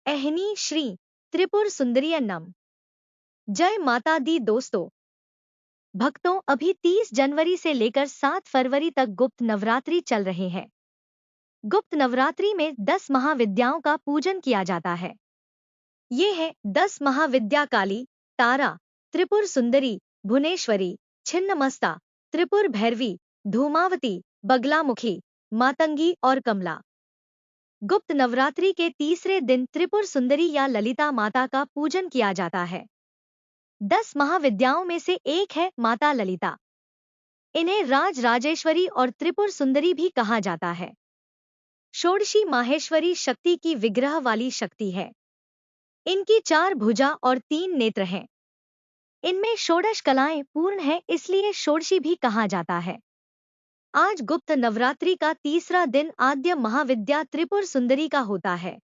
एहनी श्री त्रिपुर सुंदरियन्नम। जय माता दी दोस्तों, भक्तों अभी 30 जनवरी से लेकर 7 फरवरी तक गुप्त नवरात्रि चल रहे हैं। गुप्त नवरात्रि में 10 महाविद्याओं का पूजन किया जाता है। ये है 10 महाविद्या काली, तारा, त्रिपुर सुंदरी, भुवनेश्वरी, छिन्नमस्ता, त्रिपुर भैरवी, धूमावती, बगलामुखी, मातंगी और कमला। गुप्त नवरात्रि के तीसरे दिन त्रिपुर सुंदरी या ललिता माता का पूजन किया जाता है। 10 महाविद्याओं में से एक है माता ललिता। इन्हें राज राजेश्वरी और त्रिपुर सुंदरी भी कहा जाता है। षोडशी माहेश्वरी शक्ति की विग्रह वाली शक्ति है। इनकी 4 भुजा और 3 नेत्र हैं। इनमें षोडश कलाएं पूर्ण है, इसलिए षोडशी भी कहा जाता है। आज गुप्त नवरात्रि का तीसरा दिन आद्य महाविद्या त्रिपुर सुंदरी का होता है।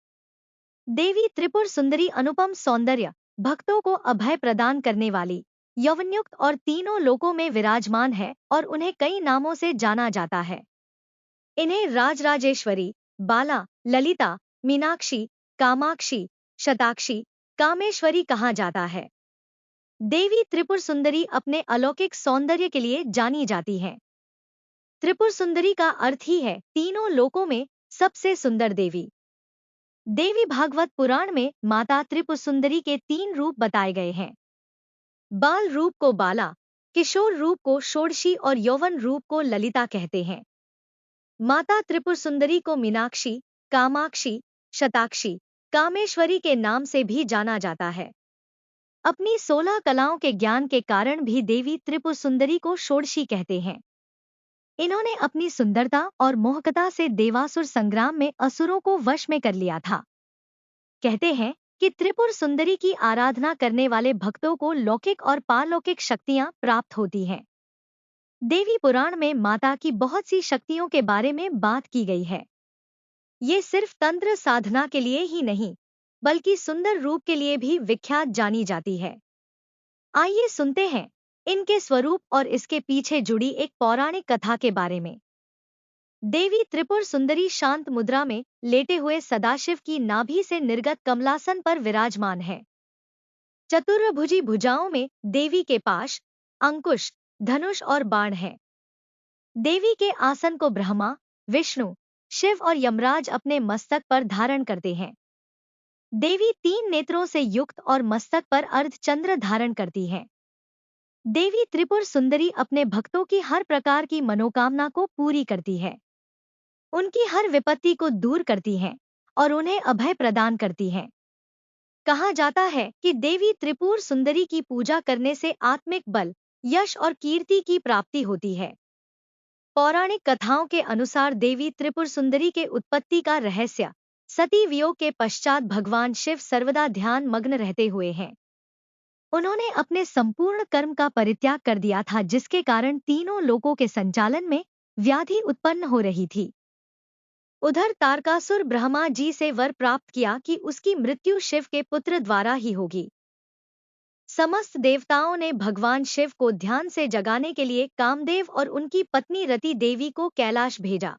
देवी त्रिपुर सुंदरी अनुपम सौंदर्य, भक्तों को अभय प्रदान करने वाली, यौवनयुक्त और तीनों लोकों में विराजमान है और उन्हें कई नामों से जाना जाता है। इन्हें राजराजेश्वरी, बाला, ललिता, मीनाक्षी, कामाक्षी, शताक्षी, कामेश्वरी कहा जाता है। देवी त्रिपुर सुंदरी अपने अलौकिक सौंदर्य के लिए जानी जाती हैं। त्रिपुर सुंदरी का अर्थ ही है तीनों लोकों में सबसे सुंदर देवी। देवी भागवत पुराण में माता त्रिपुर सुंदरी के 3 रूप बताए गए हैं। बाल रूप को बाला, किशोर रूप को षोडशी और यौवन रूप को ललिता कहते हैं। माता त्रिपुर सुंदरी को मीनाक्षी, कामाक्षी, शताक्षी, कामेश्वरी के नाम से भी जाना जाता है। अपनी 16 कलाओं के ज्ञान के कारण भी देवी त्रिपुर सुंदरी को षोडशी कहते हैं। इन्होंने अपनी सुंदरता और मोहकता से देवासुर संग्राम में असुरों को वश में कर लिया था। कहते हैं कि त्रिपुर सुंदरी की आराधना करने वाले भक्तों को लौकिक और पारलौकिक शक्तियां प्राप्त होती हैं। देवी पुराण में माता की बहुत सी शक्तियों के बारे में बात की गई है। ये सिर्फ तंत्र साधना के लिए ही नहीं, बल्कि सुंदर रूप के लिए भी विख्यात जानी जाती है। आइए सुनते हैं इनके स्वरूप और इसके पीछे जुड़ी एक पौराणिक कथा के बारे में। देवी त्रिपुर सुंदरी शांत मुद्रा में लेटे हुए सदाशिव की नाभि से निर्गत कमलासन पर विराजमान है। चतुर्भुजी भुजाओं में देवी के पाश, अंकुश, धनुष और बाण हैं। देवी के आसन को ब्रह्मा, विष्णु, शिव और यमराज अपने मस्तक पर धारण करते हैं। देवी 3 नेत्रों से युक्त और मस्तक पर अर्धचंद्र धारण करती हैं। देवी त्रिपुर सुंदरी अपने भक्तों की हर प्रकार की मनोकामना को पूरी करती है। उनकी हर विपत्ति को दूर करती हैं और उन्हें अभय प्रदान करती हैं। कहा जाता है कि देवी त्रिपुर सुंदरी की पूजा करने से आत्मिक बल, यश और कीर्ति की प्राप्ति होती है। पौराणिक कथाओं के अनुसार देवी त्रिपुर सुंदरी के उत्पत्ति का रहस्य सती वियोग के पश्चात भगवान शिव सर्वदा ध्यान मग्न रहते हुए हैं। उन्होंने अपने संपूर्ण कर्म का परित्याग कर दिया था, जिसके कारण तीनों लोकों के संचालन में व्याधि उत्पन्न हो रही थी। उधर तारकासुर ब्रह्मा जी से वर प्राप्त किया कि उसकी मृत्यु शिव के पुत्र द्वारा ही होगी। समस्त देवताओं ने भगवान शिव को ध्यान से जगाने के लिए कामदेव और उनकी पत्नी रति देवी को कैलाश भेजा।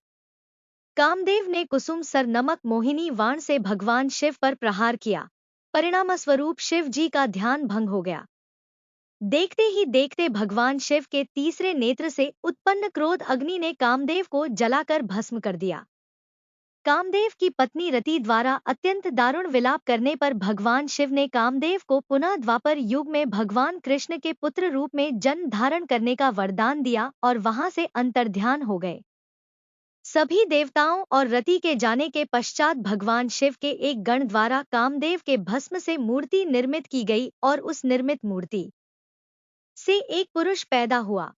कामदेव ने कुसुम सर नमक मोहिनी वाण से भगवान शिव पर प्रहार किया। परिणामस्वरूप शिव जी का ध्यान भंग हो गया। देखते ही देखते भगवान शिव के तीसरे नेत्र से उत्पन्न क्रोध अग्नि ने कामदेव को जलाकर भस्म कर दिया। कामदेव की पत्नी रति द्वारा अत्यंत दारुण विलाप करने पर भगवान शिव ने कामदेव को पुनः द्वापर युग में भगवान कृष्ण के पुत्र रूप में जन्म धारण करने का वरदान दिया और वहां से अंतर्ध्यान हो गए। सभी देवताओं और रति के जाने के पश्चात भगवान शिव के एक गण द्वारा कामदेव के भस्म से मूर्ति निर्मित की गई और उस निर्मित मूर्ति से एक पुरुष पैदा हुआ।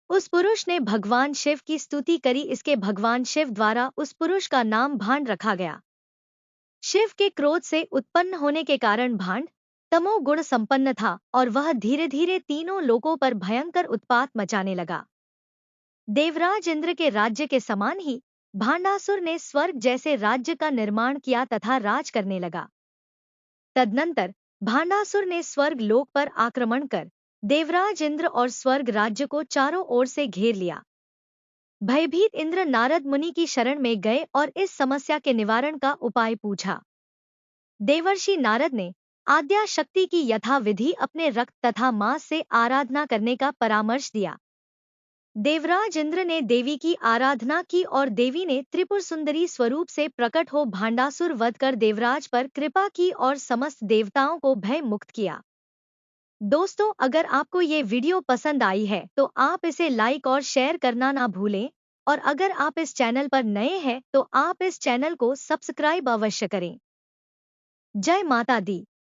उस पुरुष ने भगवान शिव की स्तुति करी, इसके भगवान शिव द्वारा उस पुरुष का नाम भांड रखा गया। शिव के क्रोध से उत्पन्न होने के कारण भांड तमोगुण संपन्न था और वह धीरे धीरे तीनों लोकों पर भयंकर उत्पात मचाने लगा। देवराज इंद्र के राज्य के समान ही भांडासुर ने स्वर्ग जैसे राज्य का निर्माण किया तथा राज करने लगा। तदनंतर भांडासुर ने स्वर्ग लोक पर आक्रमण कर देवराज इंद्र और स्वर्ग राज्य को चारों ओर से घेर लिया। भयभीत इंद्र नारद मुनि की शरण में गए और इस समस्या के निवारण का उपाय पूछा। देवर्षि नारद ने आद्या शक्ति की यथाविधि अपने रक्त तथा मांस से आराधना करने का परामर्श दिया। देवराज इंद्र ने देवी की आराधना की और देवी ने त्रिपुर सुंदरी स्वरूप से प्रकट हो भांडासुर वध कर देवराज पर कृपा की और समस्त देवताओं को भय मुक्त किया। दोस्तों, अगर आपको ये वीडियो पसंद आई है तो आप इसे लाइक और शेयर करना ना भूलें, और अगर आप इस चैनल पर नए हैं तो आप इस चैनल को सब्सक्राइब अवश्य करें। जय माता दी।